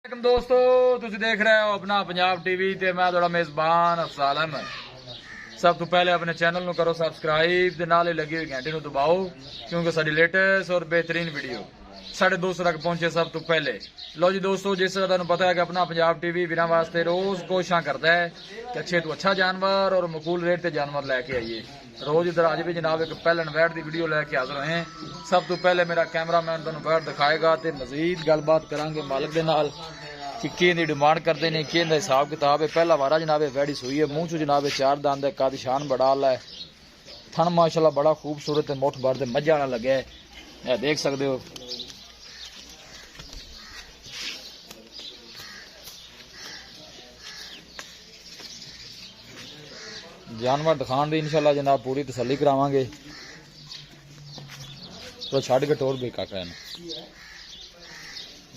दोस्तों तुसी देख रहे हो अपना पंजाब टीवी ते मैं थोड़ा मेजबान अफसाल अहमद। सब तो पहले अपने चैनल नु करो सब्सक्राइब ते नाले लगी हुई घंटी नु दबाओ क्योंकि साडी लेटेस्ट और बेहतरीन वीडियो साढ़े दोस्तों तक पहुंचे सब तो पहले। लो जी दोस्तों, जिस तरह तुहानू पता है कि अपना पंजाब टीवी वीरां वास्ते रोज कोशिशां करता है कि अच्छे तो अच्छा जानवर और मकूल रेट ते जानवर लैके आइए। रोज इधर अज भी जनाब एक पहलन वैट की वीडियो लैके हाजिर होए। सब तो पहले मेरा कैमरामैन तुहानू वैट दिखाएगा तो मजीद गलबात करांगे मालिक दे नाल कि की डिमांड करते हैं, कि हिसाब किताब है। पहला वारा जनाब वैड़ी सुई है, मूँह चो जनाब चार दंद है, कद शान बड़ा आला है, थन माशाल्लाह बड़ा खूबसूरत है, मुठ भर मझ वाला लगे है, देख सकते हो। जानवर दिखाने की इंशाल्लाह जनाब पूरी तसल्ली करावांगे। तो छड़ के टोर भी काका है,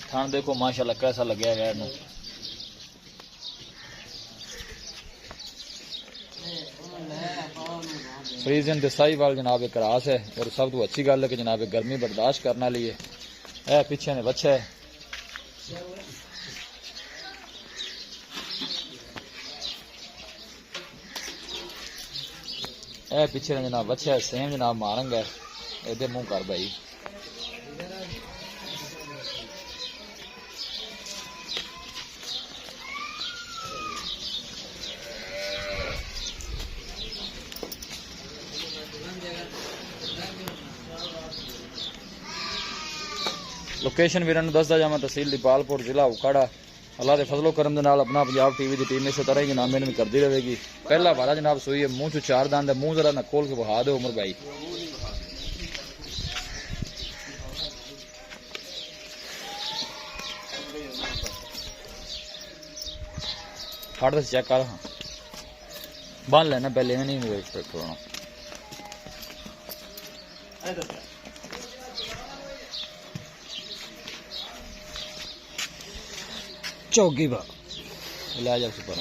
थान देखो माशाल्लाह कैसा लगे है। फ्रीजन दसाई वाल जनाब एक रास है और सब तो अच्छी गल है कि जनाब गर्मी बर्दाश्त करने लिए है। पीछे ने बच्चा है, पीछे ने जनाब बच्चा है, सेम जनाब मारंग है। ए मुंह कर भाई, लोकेशन वीरां नूं दसदा जावां, तहसील दीपालपुर, जिला उकाड़ा। अल्लाह के फजलो करम दे नाल अपना पंजाब टीवी की टीम इस तरह ही जनाब मेहनत करती रहेगी। पहला वारा जनाब सुई है, मूँह चो चार दंद है, मुँह जरा ना खोल के बहा दो उमर भाई। हट दस चेक कर, बन लेना पहले नहीं करोना। चौकी बा ले जा सुपर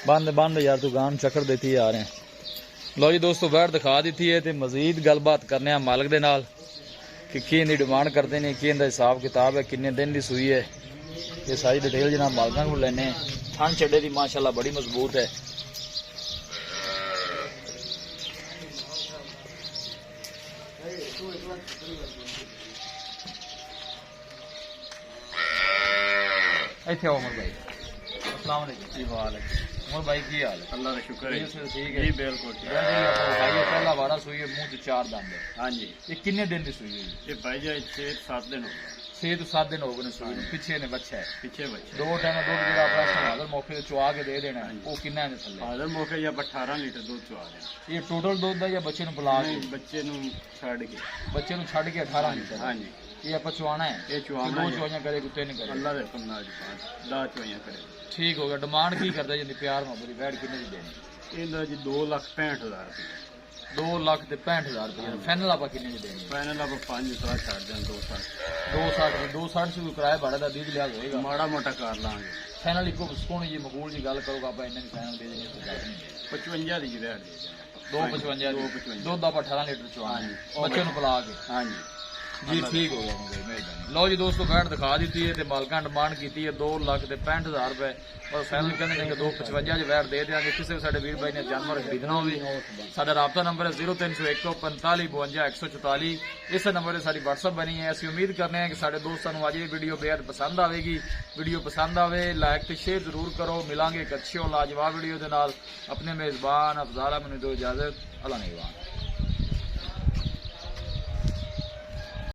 बंद बंद यार, तू गान चक्कर देती आ रहे हैं। लो जी दोस्तों, वैट दिखा दी है तो मजीद गलबात करने मालिक दे नाल कि की इंदी डिमांड करते हैं, कि इंदा हिसाब किताब है, किन्ने दिन की सुई है, ये सारी डिटेल जनाब मालिका को लेने। थन चड्डे की माशाल्लाह बड़ी मजबूत है। इत्थे उमर भाई, अस्सलाम वालेकुम। उमर भाई की हाल है? अल्लाह का शुक्र है, ठीक है जी, बिल्कुल ठीक है। पहला वारा सुई है, मुंह च चार दंद है। हाँ जी, ये किन्ने दिन की सुई है? ये भाई जी 6-7 दिन हो गए। 6 दिन हो गए सुई। पिछे ने बच्चा है, पीछे बच्चा दो टाइम दूध जो अपना हाजिर मौके चुआ के दे देना है, वो किन्ना है थले हाजिर मौके या 18 लीटर दूध चुआ देना। ये टोटल दूध है या बच्चे नु पिला के? बच्चे नु छड़ के, बच्चे नु छड़ के 18 लीटर। हाँ जी, ये आप चुआना है, ये चुआना है, दो चुआइयां करे कुत्ते नहीं करे। अल्लाह दे हुक्म नाल जी 10 चुआइयां करे। ठीक हो गया। डिमांड की करदा जी प्यार मोहब्बत बैठ किन्ने दी देनी? इहदा जी 2,65,000 रुपये। 2,65,000 रुपये फाइनल आप किन्ने दी देनी? फाइनल आप 5 छड़ दें, 260 से कोई किराया भाड़ा का 20 लिहाज होएगा, माड़ा मोटा कर लांगे। फाइनल इको सुकून जी मकबूल जी गल करोगा आप इन्ने फाइनल दे देनी? 55 दी रेट दे 2,55 दूध आप 18 लीटर चुआ बच्चे नु पिला के। हाँ जी जी, ठीक हो गया मेहरबानी। लो जी दोस्तों, वैट दिखा दी है, मालिका डिमांड की है 2,65,000 रुपए और फाइनल कहते हैं कि 2,55 वैट दे देंगे। किसी भी साडे वीर भाई ने जानवर खरीदना हो, साडा राबता नंबर है 0301 45 52 144। इस नंबर से साडी व्हाट्सअप बनी है। असं उम्मीद करने हैं कि साडे दोस्तों को अज की वीडियो बेहद पसंद आएगी। वीडियो पसंद आए लाइक तो शेयर जरूर करो। मिलांगे एक अच्छी और लाजवाब वीडियो के नाल। अपने मेजबान अफजाल अहमद दो इजाजत, अल्लाह निगहबान।